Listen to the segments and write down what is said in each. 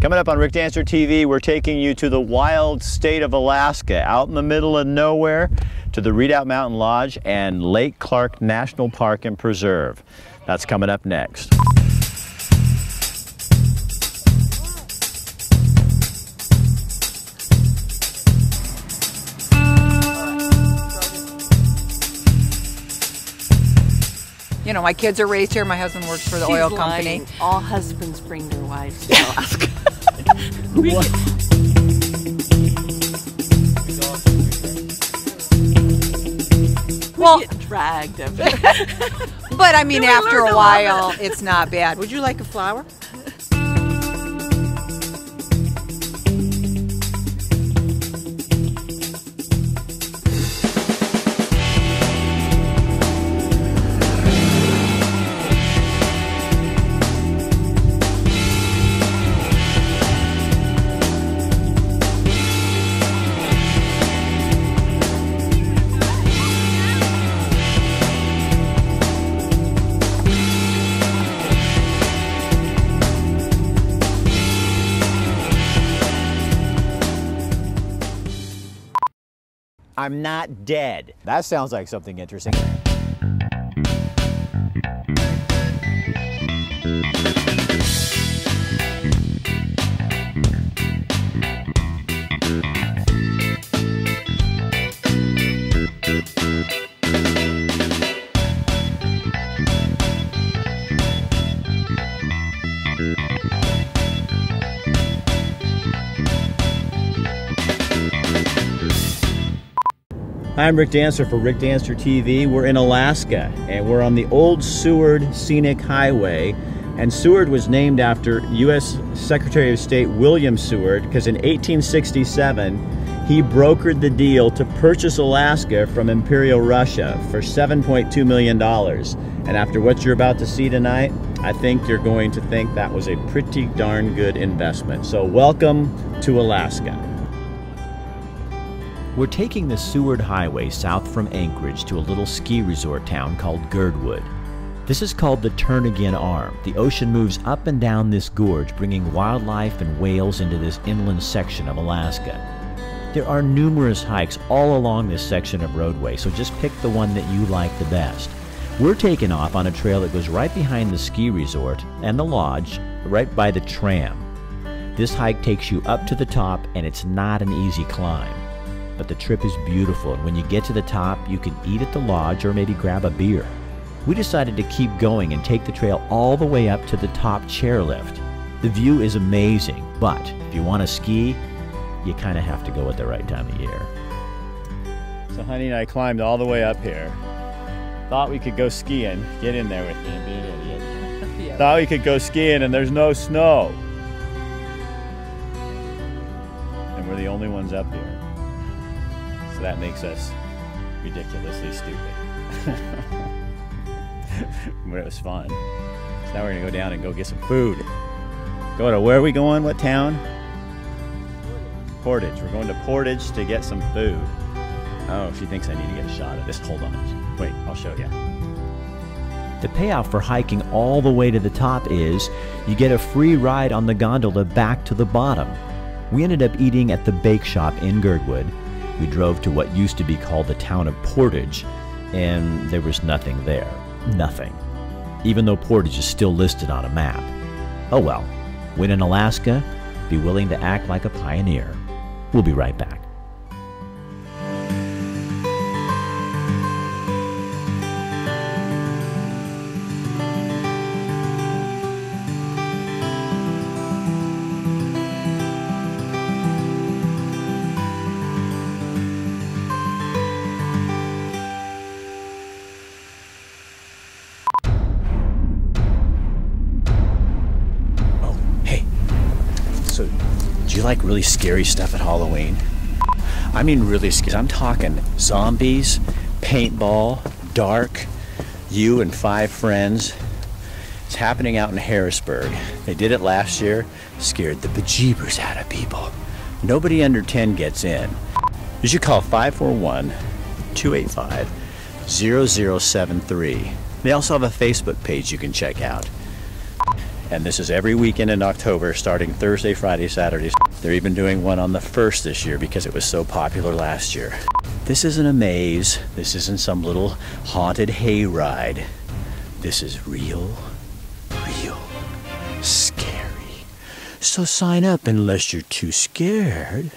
Coming up on Rick Dancer TV, we're taking you to the wild state of Alaska, out in the middle of nowhere, to the Redoubt Mountain Lodge and Lake Clark National Park and Preserve. That's coming up next. You know, my kids are raised here. My husband works for the oil company. Lying. All husbands bring their wives to Alaska. Well, get dragged every but I mean, Then we after learned a to love while, it's not bad. Would you like a flower? I'm not dead. That sounds like something interesting. I'm Rick Dancer for Rick Dancer TV. We're in Alaska and we're on the old Seward Scenic Highway. And Seward was named after U.S. Secretary of State William Seward because in 1867 he brokered the deal to purchase Alaska from Imperial Russia for $7.2 million. And after what you're about to see tonight, I think you're going to think that was a pretty darn good investment. So welcome to Alaska. We're taking the Seward Highway south from Anchorage to a little ski resort town called Girdwood. This is called the Turn Again Arm. The ocean moves up and down this gorge, bringing wildlife and whales into this inland section of Alaska. There are numerous hikes all along this section of roadway, so just pick the one that you like the best. We're taking off on a trail that goes right behind the ski resort and the lodge, right by the tram. This hike takes you up to the top, and it's not an easy climb. But the trip is beautiful, and when you get to the top, you can eat at the lodge or maybe grab a beer. We decided to keep going and take the trail all the way up to the top chairlift. The view is amazing, but if you want to ski, you kind of have to go at the right time of year. So honey and I climbed all the way up here. Thought we could go skiing. Get in there with me and be an idiot. Yeah. Thought we could go skiing and there's no snow. And we're the only ones up here. So that makes us ridiculously stupid. But it was fun. So now we're gonna go down and go get some food. Go to, where are we going? What town? Portage. We're going to Portage to get some food. Oh, she thinks I need to get a shot of this. Hold on. Wait, I'll show you. The payoff for hiking all the way to the top is you get a free ride on the gondola back to the bottom. We ended up eating at the bake shop in Girdwood. We drove to what used to be called the town of Portage, and there was nothing there. Nothing. Even though Portage is still listed on a map. Oh well. When in Alaska, be willing to act like a pioneer. We'll be right back. So, do you like really scary stuff at Halloween? I mean really scary. I'm talking zombies, paintball, dark, you and 5 friends. It's happening out in Harrisburg. They did it last year, scared the bejeebers out of people. Nobody under 10 gets in. You should call 541-285-0073. They also have a Facebook page you can check out. And this is every weekend in October, starting Thursday, Friday, Saturdays. They're even doing one on the 1st this year because it was so popular last year. This isn't a maze. This isn't some little haunted hayride. This is real scary. So sign up unless you're too scared.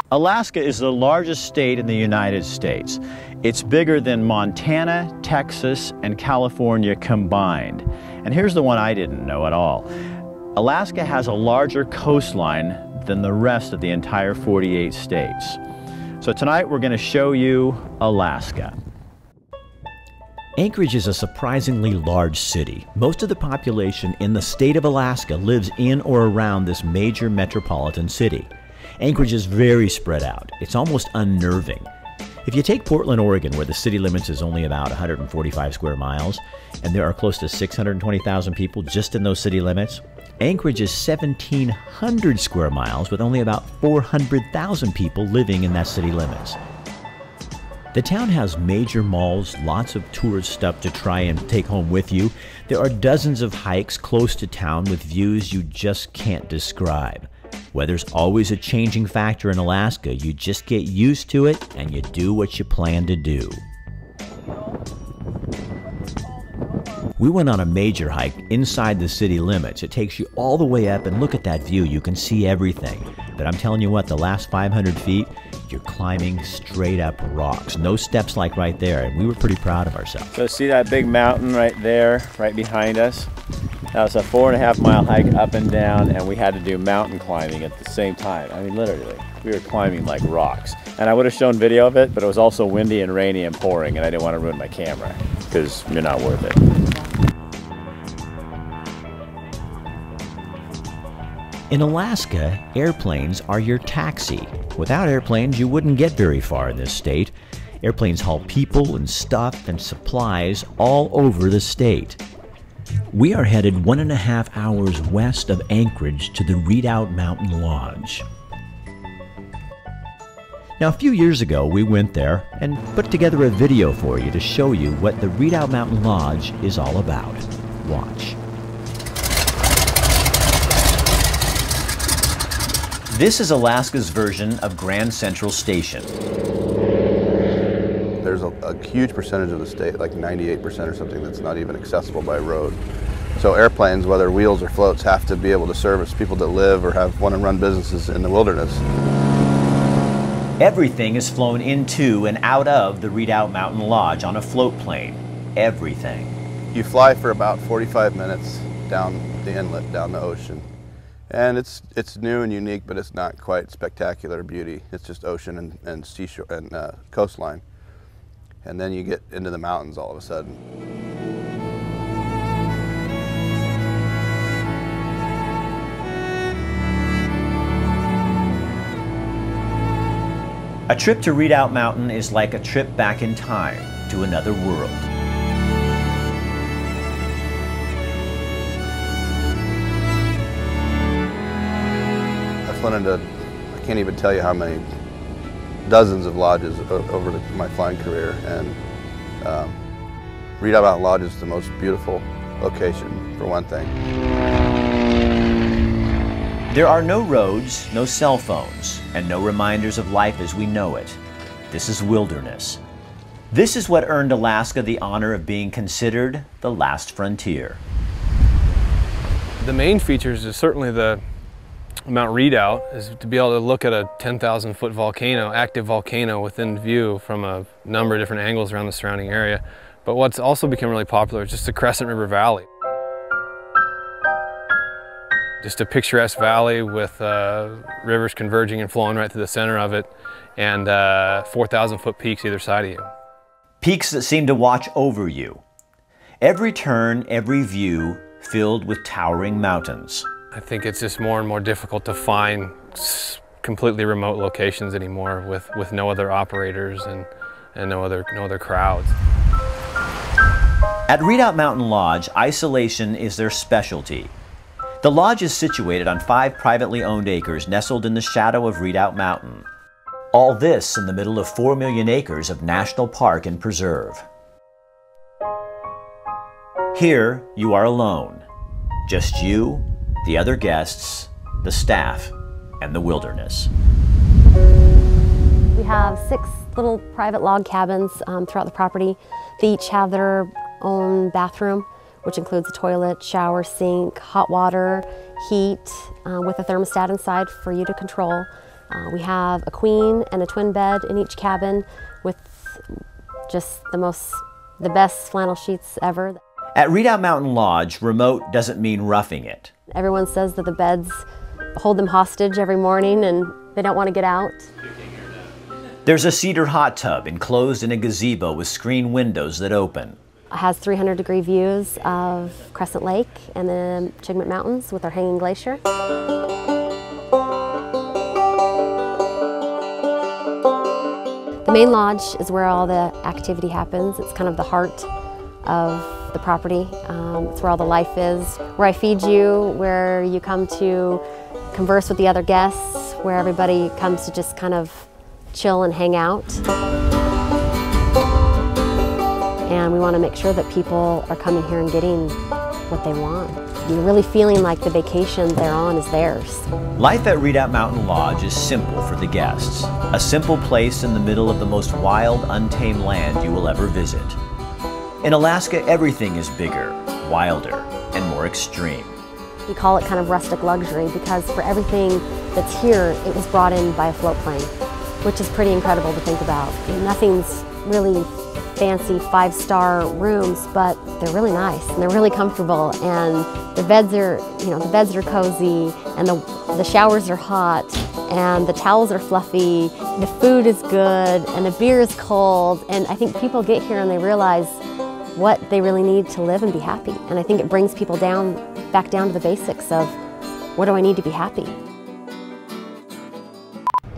Alaska is the largest state in the United States. It's bigger than Montana, Texas, and California combined. And here's the one I didn't know at all. Alaska has a larger coastline than the rest of the entire 48 states. So tonight we're going to show you Alaska. Anchorage is a surprisingly large city. Most of the population in the state of Alaska lives in or around this major metropolitan city. Anchorage is very spread out. It's almost unnerving. If you take Portland, Oregon, where the city limits is only about 145 square miles, and there are close to 620,000 people just in those city limits, Anchorage is 1,700 square miles with only about 400,000 people living in that city limits. The town has major malls, lots of tourist stuff to try and take home with you. There are dozens of hikes close to town with views you just can't describe. Weather's always a changing factor in Alaska. You just get used to it and you do what you plan to do. We went on a major hike inside the city limits. It takes you all the way up, and look at that view. You can see everything. But I'm telling you what, the last 500 feet, you're climbing straight up rocks. No steps like right there, and we were pretty proud of ourselves. So see that big mountain right there, right behind us? That was a 4.5 mile hike up and down, and we had to do mountain climbing at the same time. I mean, literally, we were climbing like rocks. And I would have shown video of it, but it was also windy and rainy and pouring, and I didn't want to ruin my camera because you're not worth it. In Alaska, airplanes are your taxi. Without airplanes, you wouldn't get very far in this state. Airplanes haul people and stuff and supplies all over the state. We are headed 1.5 hours west of Anchorage to the Redoubt Mountain Lodge. Now, a few years ago, we went there and put together a video for you to show you what the Redoubt Mountain Lodge is all about. Watch. This is Alaska's version of Grand Central Station. There's a huge percentage of the state, like 98% or something, that's not even accessible by road. So airplanes, whether wheels or floats, have to be able to service people that live or want to run businesses in the wilderness. Everything is flown into and out of the Redoubt Mountain Lodge on a float plane. Everything. You fly for about 45 minutes down the inlet, down the ocean. And it's new and unique, but it's not quite spectacular beauty. It's just ocean and seashore and coastline. And then you get into the mountains all of a sudden. A trip to Redoubt Mountain is like a trip back in time to another world. I've flown into, I can't even tell you how many dozens of lodges over my flying career, and Redoubt Mountain Lodge is the most beautiful location, for one thing. There are no roads, no cell phones, and no reminders of life as we know it. This is wilderness. This is what earned Alaska the honor of being considered the last frontier. The main features is certainly the Mount Redoubt, is to be able to look at a 10,000-foot volcano, active volcano within view from a number of different angles around the surrounding area. But what's also become really popular is just the Crescent River Valley. Just a picturesque valley with rivers converging and flowing right through the center of it, and 4,000-foot peaks either side of you. Peaks that seem to watch over you. Every turn, every view filled with towering mountains. I think it's just more and more difficult to find completely remote locations anymore with no other operators and no other crowds. At Redoubt Mountain Lodge, isolation is their specialty. The lodge is situated on 5 privately owned acres nestled in the shadow of Redoubt Mountain. All this in the middle of 4 million acres of national park and preserve. Here, you are alone. Just you, the other guests, the staff, and the wilderness. We have 6 little private log cabins throughout the property. They each have their own bathroom, which includes a toilet, shower, sink, hot water, heat, with a thermostat inside for you to control. We have a queen and a twin bed in each cabin with just the best flannel sheets ever. At Redoubt Mountain Lodge, remote doesn't mean roughing it. Everyone says that the beds hold them hostage every morning and they don't want to get out. There's a cedar hot tub enclosed in a gazebo with screen windows that open. It has 300-degree views of Crescent Lake and the Chigmit Mountains with our hanging glacier. The main lodge is where all the activity happens. It's kind of the heart of the property. It's where all the life is, where I feed you, where you come to converse with the other guests, where everybody comes to just kind of chill and hang out. And we want to make sure that people are coming here and getting what they want. You're really feeling like the vacation they're on is theirs. Life at Redoubt Mountain Lodge is simple for the guests. A simple place in the middle of the most wild, untamed land you will ever visit. In Alaska, everything is bigger, wilder, and more extreme. We call it kind of rustic luxury because for everything that's here, it was brought in by a float plane, which is pretty incredible to think about. Nothing's really fancy 5-star rooms, but they're really nice and they're really comfortable, and the beds are, the beds are cozy, and the showers are hot, and the towels are fluffy, the food is good, and the beer is cold, and I think people get here and they realize what they really need to live and be happy, and I think it brings people back down to the basics of what do I need to be happy.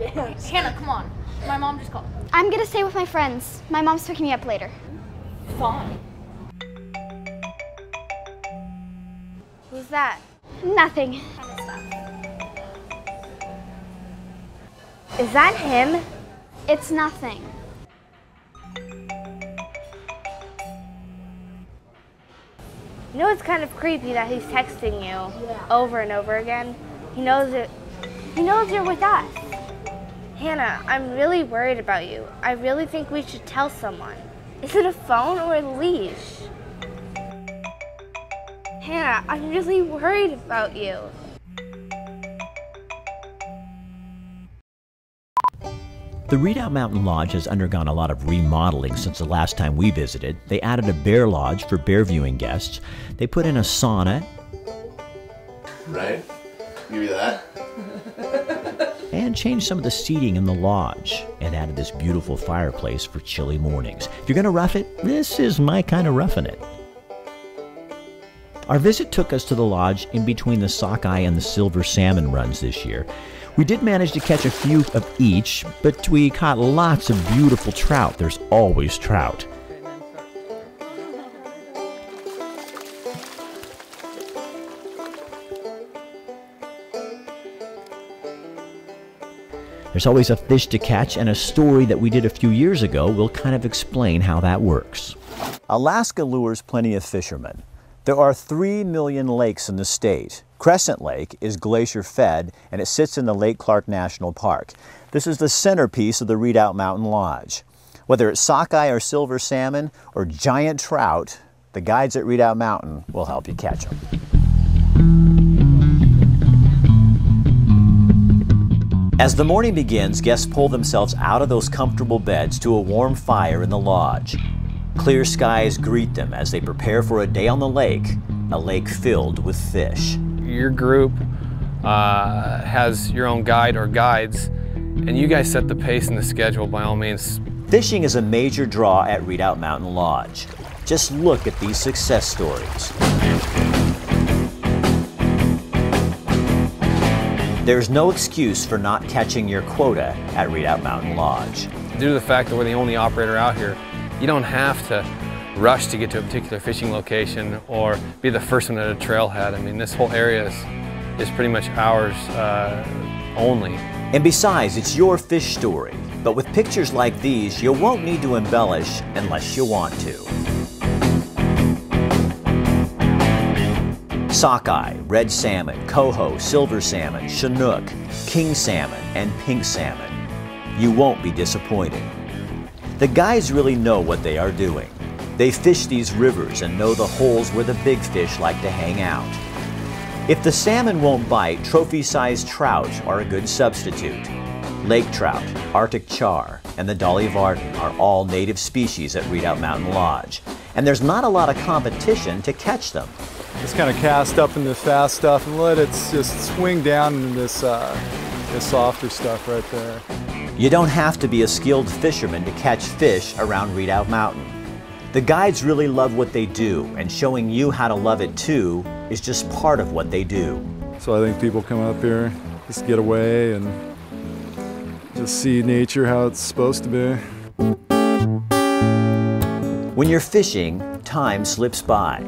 Hannah, come on. My mom just called. I'm gonna stay with my friends. My mom's picking me up later. Fine. Who's that? Nothing. Is that him? It's nothing. You know, it's kind of creepy that he's texting you over and over again. He knows it. He knows you're with us. Hannah, I'm really worried about you. I really think we should tell someone. Is it a phone or a leash? Hannah, I'm really worried about you. The Redoubt Mountain Lodge has undergone a lot of remodeling since the last time we visited. They added a bear lodge for bear viewing guests. They put in a sauna. Right? Give me that. And changed some of the seating in the lodge and added this beautiful fireplace for chilly mornings. If you're going to rough it, this is my kind of roughing it. Our visit took us to the lodge in between the sockeye and the silver salmon runs this year. We did manage to catch a few of each, but we caught lots of beautiful trout. There's always trout. There's always a fish to catch, and a story that we did a few years ago will kind of explain how that works. Alaska lures plenty of fishermen. There are 3 million lakes in the state. Crescent Lake is glacier-fed, and it sits in the Lake Clark National Park. This is the centerpiece of the Redoubt Mountain Lodge. Whether it's sockeye or silver salmon or giant trout, the guides at Redoubt Mountain will help you catch them. As the morning begins, guests pull themselves out of those comfortable beds to a warm fire in the lodge. Clear skies greet them as they prepare for a day on the lake, a lake filled with fish. Your group has your own guide or guides, and you guys set the pace and the schedule by all means. Fishing is a major draw at Redoubt Mountain Lodge. Just look at these success stories. There's no excuse for not catching your quota at Redoubt Mountain Lodge. Due to the fact that we're the only operator out here, you don't have to rush to get to a particular fishing location or be the first one at a trailhead. I mean, this whole area is pretty much ours only. And besides, it's your fish story. But with pictures like these, you won't need to embellish unless you want to. Sockeye, red salmon, coho, silver salmon, chinook, king salmon, and pink salmon. You won't be disappointed. The guys really know what they are doing. They fish these rivers and know the holes where the big fish like to hang out. If the salmon won't bite, trophy-sized trout are a good substitute. Lake trout, Arctic char, and the Dolly Varden are all native species at Redoubt Mountain Lodge, and there's not a lot of competition to catch them. Just kind of cast up in this fast stuff and let it just swing down into this softer stuff right there. You don't have to be a skilled fisherman to catch fish around Redoubt Mountain. The guides really love what they do, and showing you how to love it too is just part of what they do. So I think people come up here just get away and just see nature how it's supposed to be. When you're fishing, time slips by.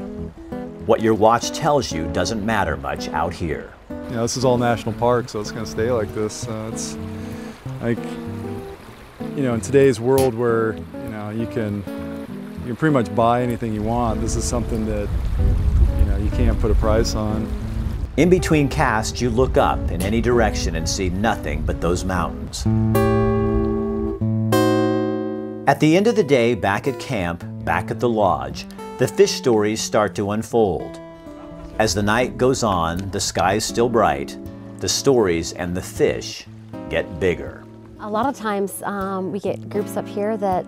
What your watch tells you doesn't matter much out here. You know, this is all national park, so it's going to stay like this. It's like, you know, in today's world where, you know, you can pretty much buy anything you want. This is something that, you know, you can't put a price on. In between casts, you look up in any direction and see nothing but those mountains. At the end of the day, back at camp, back at the lodge, the fish stories start to unfold. As the night goes on, the sky is still bright, the stories and the fish get bigger. A lot of times we get groups up here that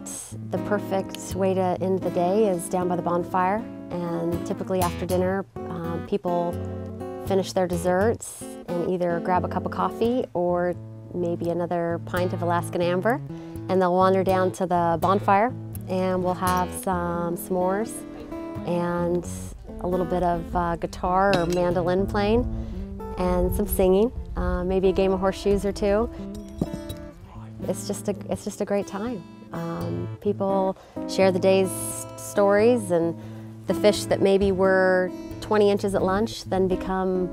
the perfect way to end the day is down by the bonfire, and typically after dinner people finish their desserts and either grab a cup of coffee or maybe another pint of Alaskan Amber, and they'll wander down to the bonfire and we'll have some s'mores and a little bit of guitar or mandolin playing and some singing, maybe a game of horseshoes or two. It's just a great time. People share the day's stories, and the fish that maybe were 20 inches at lunch then become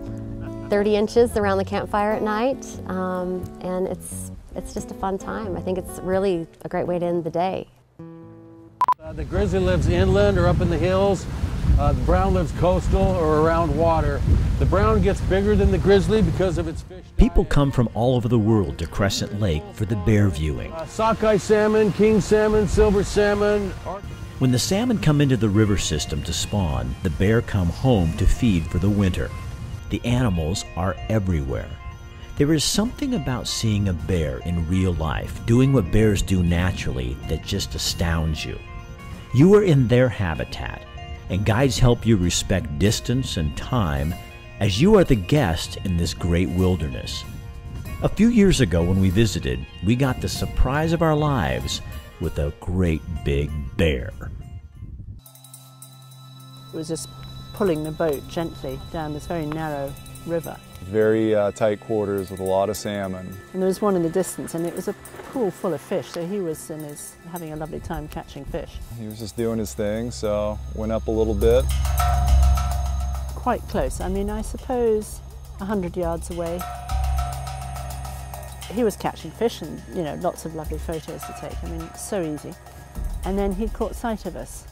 30 inches around the campfire at night, and it's just a fun time. I think it's really a great way to end the day. The grizzly lives inland or up in the hills. The brown lives coastal or around water. The brown gets bigger than the grizzly because of its fish. People come from all over the world to Crescent Lake for the bear viewing. Sockeye salmon, king salmon, silver salmon. When the salmon come into the river system to spawn, the bear come home to feed for the winter. The animals are everywhere. There is something about seeing a bear in real life, doing what bears do naturally, that just astounds you. You are in their habitat, and guides help you respect distance and time as you are the guest in this great wilderness. A few years ago when we visited, we got the surprise of our lives with a great big bear. It was just pulling the boat gently down this very narrow river. Very tight quarters with a lot of salmon. And there was one in the distance, and it was a pool full of fish, so he was having a lovely time catching fish. He was just doing his thing, so went up a little bit. Quite close. I mean, I suppose 100 yards away. He was catching fish and, you know, lots of lovely photos to take. I mean, it's so easy. And then he caught sight of us.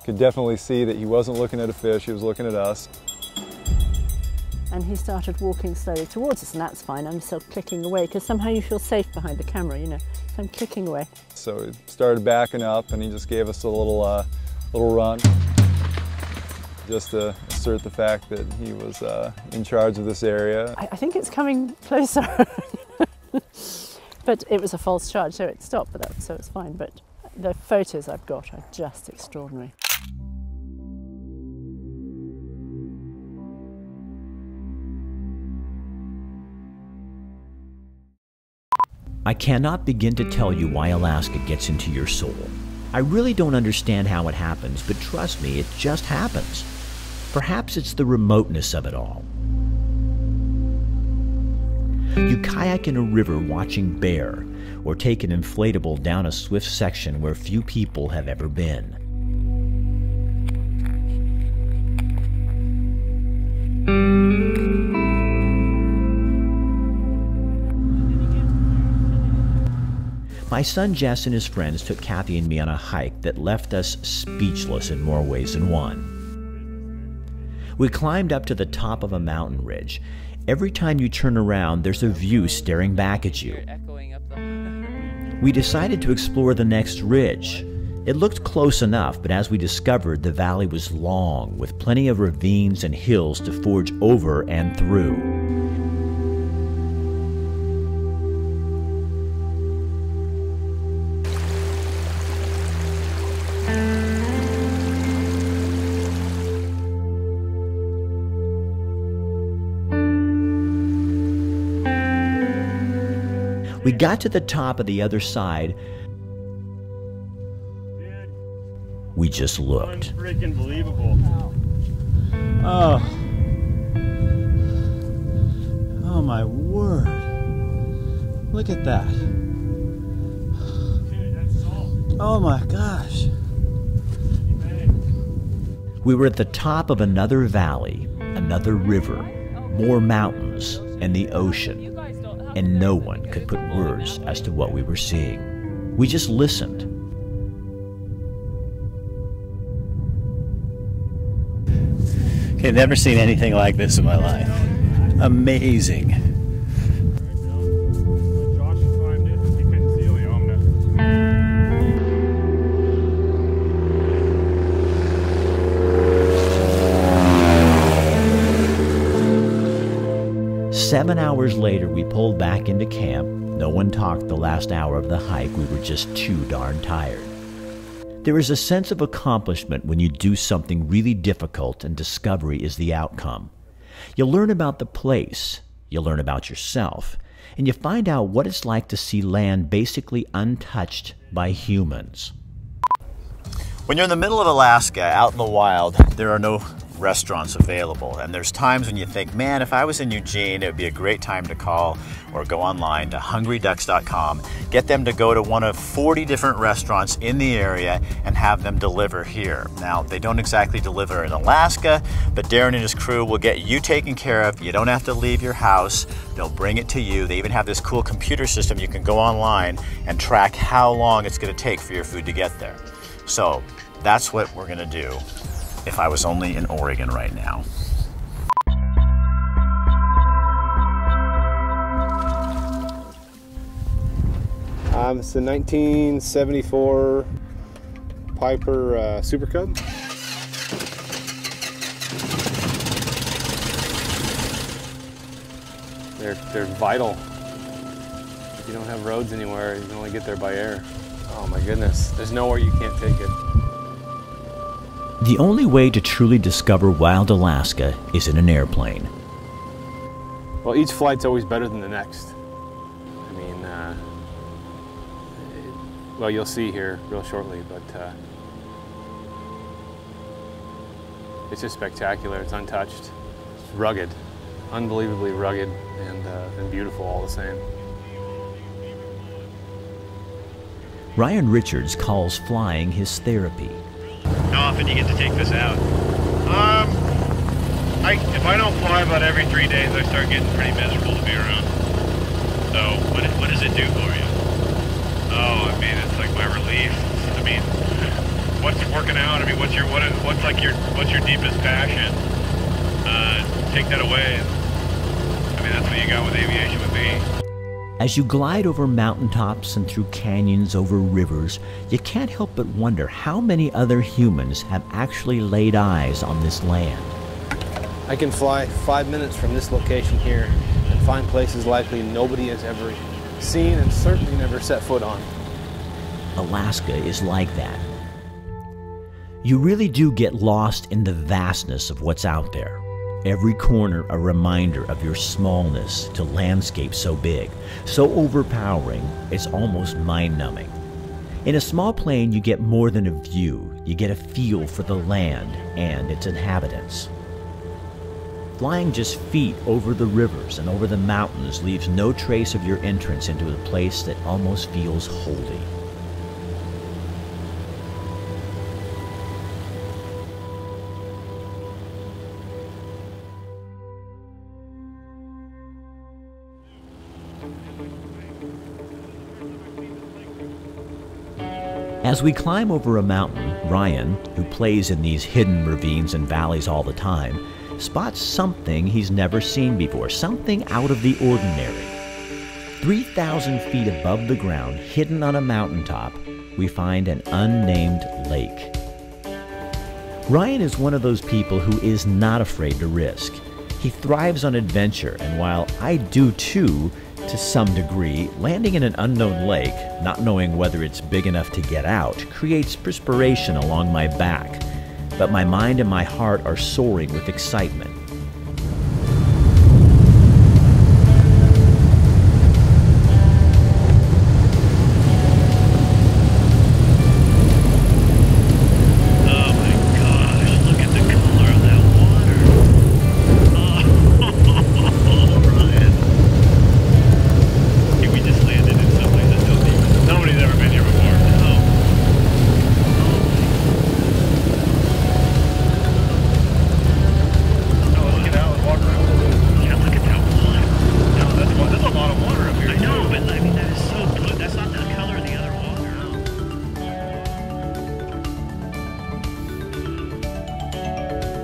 Could definitely see that he wasn't looking at a fish, he was looking at us. And he started walking slowly towards us, and that's fine. I'm still clicking away, because somehow you feel safe behind the camera, you know. So I'm clicking away. So he started backing up, and he just gave us a little run, just to assert the fact that he was in charge of this area. I think it's coming closer. But it was a false charge, so it stopped, so it's fine. But the photos I've got are just extraordinary. I cannot begin to tell you why Alaska gets into your soul. I really don't understand how it happens, but trust me, it just happens. Perhaps it's the remoteness of it all. You kayak in a river watching bear, or take an inflatable down a swift section where few people have ever been. My son Jess and his friends took Kathy and me on a hike that left us speechless in more ways than one. We climbed up to the top of a mountain ridge. Every time you turn around, there's a view staring back at you. We decided to explore the next ridge. It looked close enough, but as we discovered, the valley was long, with plenty of ravines and hills to forge over and through. We got to the top of the other side. We just looked. Freaking believable. Oh. Oh my word. Look at that. Oh my gosh. We were at the top of another valley, another river, more mountains, and the ocean. And no one could put words as to what we were seeing. We just listened. Okay, never seen anything like this in my life. Amazing. 7 hours later, we pulled back into camp. No one talked the last hour of the hike. We were just too darn tired. There is a sense of accomplishment when you do something really difficult and discovery is the outcome. You learn about the place, you learn about yourself, and you find out what it's like to see land basically untouched by humans. When you're in the middle of Alaska, out in the wild, there are no restaurants available. And there's times when you think, man, if I was in Eugene, it would be a great time to call or go online to hungryducks.com, get them to go to one of 40 different restaurants in the area and have them deliver here. Now, they don't exactly deliver in Alaska, but Darren and his crew will get you taken care of. You don't have to leave your house. They'll bring it to you. They even have this cool computer system. You can go online and track how long it's going to take for your food to get there. So that's what we're going to do if I was only in Oregon right now. It's a 1974 Piper Super Cub. They're vital. If you don't have roads anywhere, you can only get there by air. Oh my goodness, there's nowhere you can't take it. The only way to truly discover wild Alaska is in an airplane. Well, each flight's always better than the next. I mean, well, you'll see here real shortly, but it's just spectacular. It's untouched. It's rugged, unbelievably rugged, and beautiful all the same. Ryan Richards calls flying his therapy. How often do you get to take this out? If I don't fly about every 3 days, I start getting pretty miserable to be around. So, what does it do for you? Oh, I mean, it's like my relief. I mean, what's working out? I mean, what's your deepest passion? Take that away. I mean, that's what you got with aviation with me. As you glide over mountaintops and through canyons, over rivers, you can't help but wonder how many other humans have actually laid eyes on this land. I can fly 5 minutes from this location here and find places likely nobody has ever seen and certainly never set foot on. Alaska is like that. You really do get lost in the vastness of what's out there. Every corner a reminder of your smallness to landscape so big, so overpowering, it's almost mind-numbing. In a small plane, you get more than a view. You get a feel for the land and its inhabitants. Flying just feet over the rivers and over the mountains leaves no trace of your entrance into a place that almost feels holy. As we climb over a mountain, Ryan, who plays in these hidden ravines and valleys all the time, spots something he's never seen before, something out of the ordinary. 3,000 feet above the ground, hidden on a mountaintop, we find an unnamed lake. Ryan is one of those people who is not afraid to risk. He thrives on adventure, and while I do too, to some degree, landing in an unknown lake, not knowing whether it's big enough to get out, creates perspiration along my back. But my mind and my heart are soaring with excitement.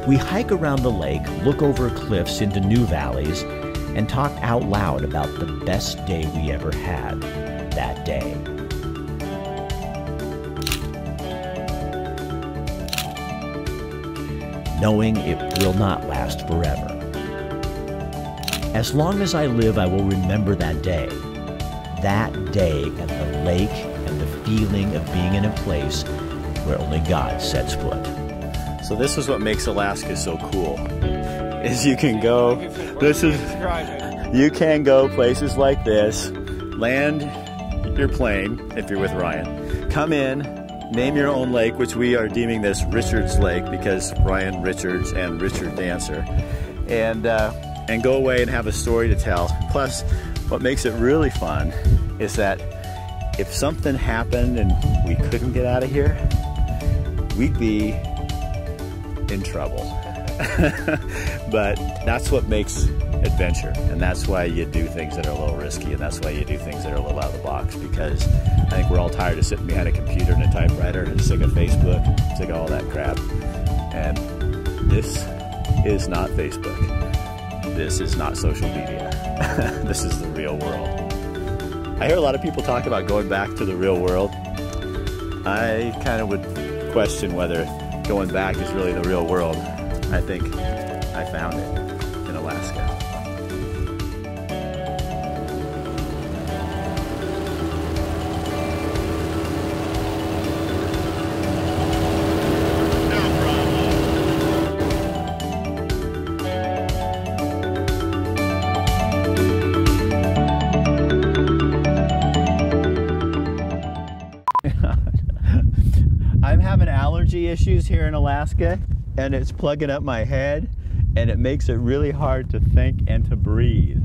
We hike around the lake, look over cliffs into new valleys, and talk out loud about the best day we ever had that day. Knowing it will not last forever. As long as I live, I will remember that day. That day and the lake and the feeling of being in a place where only God sets foot. So this is what makes Alaska so cool, is you can go, you can go places like this, land your plane, if you're with Ryan, come in, name your own lake, which we are deeming this Richards Lake because Ryan Richards and Richard Dancer, and go away and have a story to tell. Plus, what makes it really fun is that if something happened and we couldn't get out of here, we'd be in trouble. But that's what makes adventure, and that's why you do things that are a little risky, and that's why you do things that are a little out of the box, because I think we're all tired of sitting behind a computer and a typewriter and sick of Facebook, sick of all that crap. And this is not Facebook. This is not social media. This is the real world. I hear a lot of people talk about going back to the real world. I kind of would question whether going back is really the real world. I think I found it in Alaska. I'm having allergy issues here in Alaska, and it's plugging up my head, and it makes it really hard to think and to breathe.